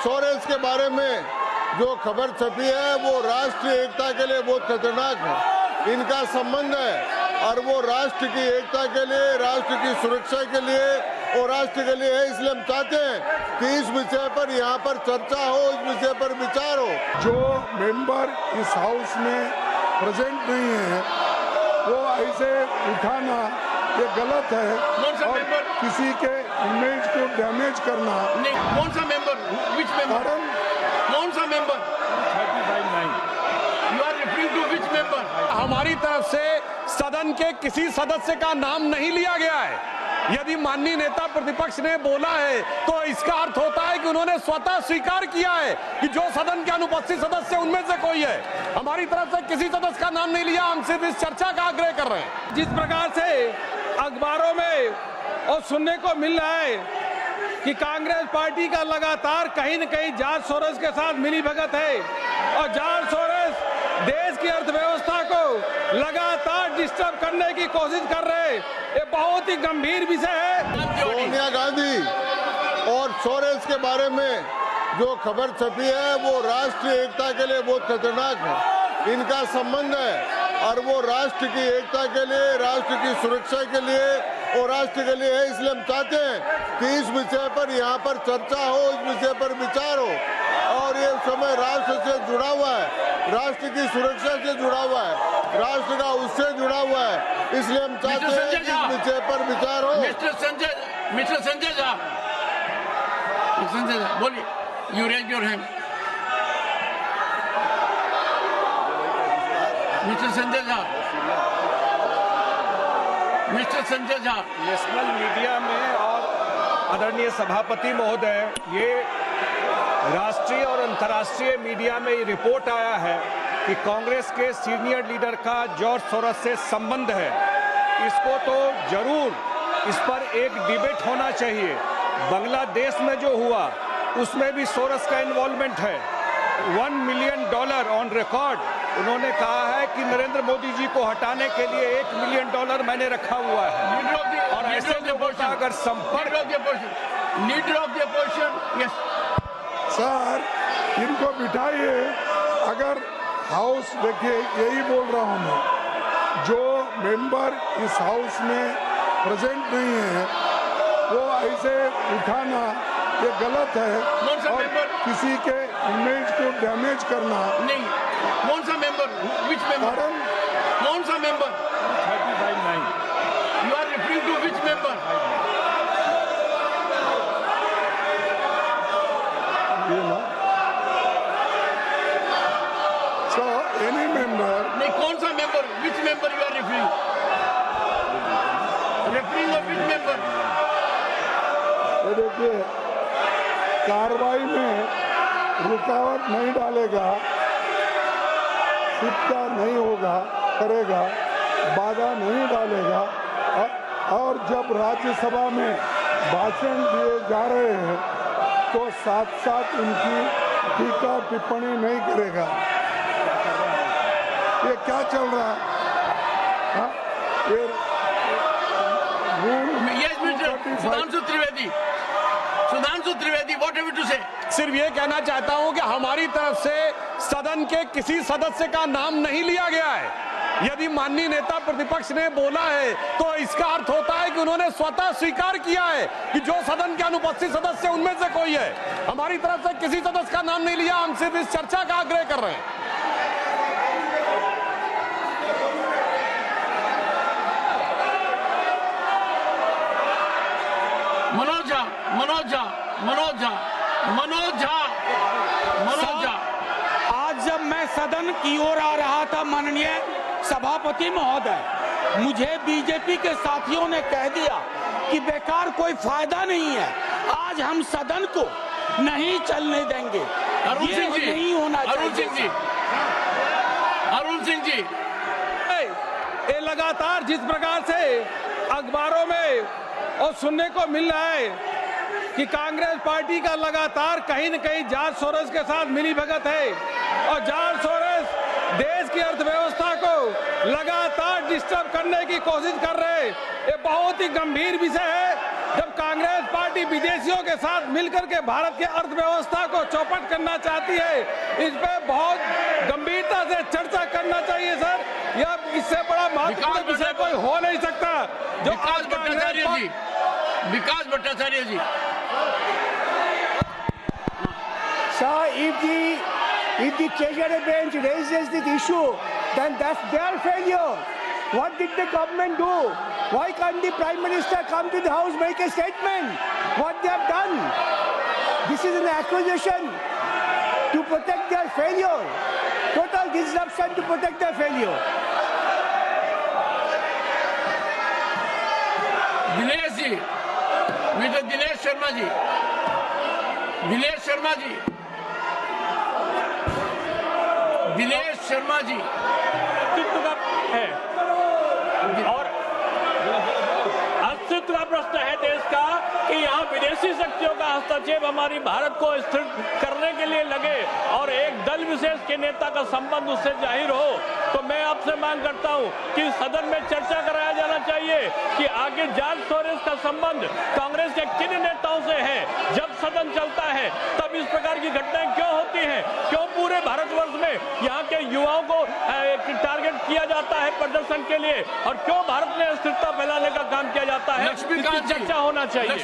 Soros के बारे में जो खबर छपी है वो राष्ट्रीय एकता के लिए बहुत खतरनाक है। इनका संबंध है और वो राष्ट्र की एकता के लिए, राष्ट्र की सुरक्षा के लिए और राष्ट्र के लिए है। इसलिए हम चाहते हैं कि इस विषय पर यहाँ पर चर्चा हो, इस विषय पर विचार हो। जो मेंबर इस हाउस में प्रेजेंट नहीं है वो ऐसे उठाना ये गलत है और किसी के इमेज को डैमेज करना। कौन सा मेंबर? Which member? कौन सा member? 35-9 you are referring to which member? हमारी तरफ से सदन के किसी सदस्य का नाम नहीं लिया गया है। यदि माननीय नेता प्रतिपक्ष ने बोला है तो इसका अर्थ होता है कि उन्होंने स्वतः स्वीकार किया है कि जो सदन के अनुपस्थित सदस्य उनमें से कोई है। हमारी तरफ से किसी सदस्य का नाम नहीं लिया, हम सिर्फ इस चर्चा का आग्रह कर रहे हैं। जिस प्रकार से अखबारों में और सुनने को मिल रहा है कि कांग्रेस पार्टी का लगातार कहीं न कहीं जॉर्ज सोरोस के साथ मिलीभगत है और जॉर्ज सोरोस देश की अर्थव्यवस्था को लगातार डिस्टर्ब करने की कोशिश कर रहे हैं, ये बहुत ही गंभीर विषय है। सोनिया गांधी और सोरेस के बारे में जो खबर छपी है वो राष्ट्रीय एकता के लिए बहुत खतरनाक है। इनका संबंध है और वो राष्ट्र की एकता के लिए, राष्ट्र की सुरक्षा के लिए और राष्ट्र के लिए है। इसलिए हम चाहते हैं कि इस विषय पर यहाँ पर चर्चा हो, इस विषय पर विचार हो और ये समय राष्ट्र से जुड़ा हुआ है, राष्ट्र की सुरक्षा से जुड़ा हुआ है, राष्ट्र का उससे जुड़ा हुआ है। इसलिए हम चाहते हैं कि इस विषय पर विचार हो। मिस्टर संजय झा, बोलिए। You raise your hand. Mister Sanjay Jha, mister Sanjay Jha. National media में और आदरणीय सभापति महोदय, ये राष्ट्रीय और अंतर्राष्ट्रीय मीडिया में ये रिपोर्ट आया है कि कांग्रेस के सीनियर लीडर का जॉर्ज सोरोस से संबंध है। इसको तो जरूर इस पर एक डिबेट होना चाहिए। बांग्लादेश में जो हुआ उसमें भी सोरोस का इन्वॉल्वमेंट है। $1 मिलियन ऑन रिकॉर्ड उन्होंने कहा है कि नरेंद्र मोदी जी को हटाने के लिए $1 मिलियन मैंने रखा हुआ है। और ऐसे लोगों का अगर संपर्क leader of the opposition, yes sir, इनको बिठाइए। अगर हाउस, देखिए यही बोल रहा हूँ मैं, जो मेंबर इस हाउस में प्रेजेंट नहीं है वो ऐसे उठाना ये गलत है और किसी के इमेज को डैमेज करना। नहीं, कौन सा मेंबर? Which member? कौन सा member? 35-9 you are referring to which member? So any member? नहीं, कौन सा member? Which member you are referring? Referring of which member? देखिए, कार्रवाई में रुकावट नहीं डालेगा, शिक्षा नहीं होगा, करेगा, बाधा नहीं डालेगा और जब राज्यसभा में भाषण दिए जा रहे हैं तो साथ साथ उनकी टीका टिप्पणी नहीं करेगा। ये क्या चल रहा है? ये Sudhanshu Trivedi, what have you to say? सिर्फ ये कहना चाहता हूं कि हमारी तरफ से सदन के किसी सदस्य का नाम नहीं लिया गया है। यदि माननीय नेता प्रतिपक्ष ने बोला है तो इसका अर्थ होता है कि उन्होंने स्वतः स्वीकार किया है कि जो सदन के अनुपस्थित सदस्य उनमें से कोई है। हमारी तरफ से किसी सदस्य का नाम नहीं लिया, हम सिर्फ इस चर्चा का आग्रह कर रहे हैं। मनोज झा। आज जब मैं सदन की ओर आ रहा था, माननीय सभापति महोदय, मुझे बीजेपी के साथियों ने कह दिया कि बेकार कोई फायदा नहीं है, आज हम सदन को नहीं चलने देंगे। ये नहीं होना चाहिए। अरुण सिंह जी, ये लगातार जिस प्रकार से अखबारों में और सुनने को मिल रहा है कि कांग्रेस पार्टी का लगातार कहीं न कहीं जॉर्ज सोरोस के साथ मिलीभगत है और जॉर्ज सोरोस देश की अर्थव्यवस्था को लगातार डिस्टर्ब करने की कोशिश कर रहे हैं, ये बहुत ही गंभीर विषय है। जब कांग्रेस पार्टी पार्टी विदेशियों के साथ मिलकर के भारत की अर्थव्यवस्था को चौपट करना चाहती है। इस पे बहुत गंभीरता से चर्चा करना चाहिए सर। यह इससे बड़ा महत्वपूर्ण विषय कोई हो नहीं सकता। जो विकास भट्टाचार्य जी, विकास भट्टाचार्य जी। Sir, if the treasury bench raises this issue, then that's their failure. What did the government do? Why can't the Prime Minister come to the House, make a statement? What they have done? This is an accusation to protect their failure. Total disruption to protect their failure. Dinesh ji, mister Dinesh Sharma ji, Dinesh Sharma ji, Dinesh Sharma ji अस्तित्व का है और अस्तित्व का प्रश्न है देश का कि यहाँ विदेशी शक्तियों का हस्तक्षेप हमारी भारत को स्थिर करने के लिए लगे और एक दल विशेष के नेता का संबंध उससे जाहिर हो, तो मैं आपसे मांग करता हूँ कि सदन में चर्चा कराया जाना चाहिए कि आगे जॉर्ज सोरेस का संबंध कांग्रेस के किन नेताओं से है। जब सदन चलता है तब इस प्रकार की घटनाएं क्यों होती हैं? क्यों पूरे भारतवर्ष में यहाँ के युवाओं को टारगेट किया जाता है प्रदर्शन के लिए और क्यों भारत में अस्थिरता फैलाने का काम किया जाता है? इसकी चर्चा होना चाहिए।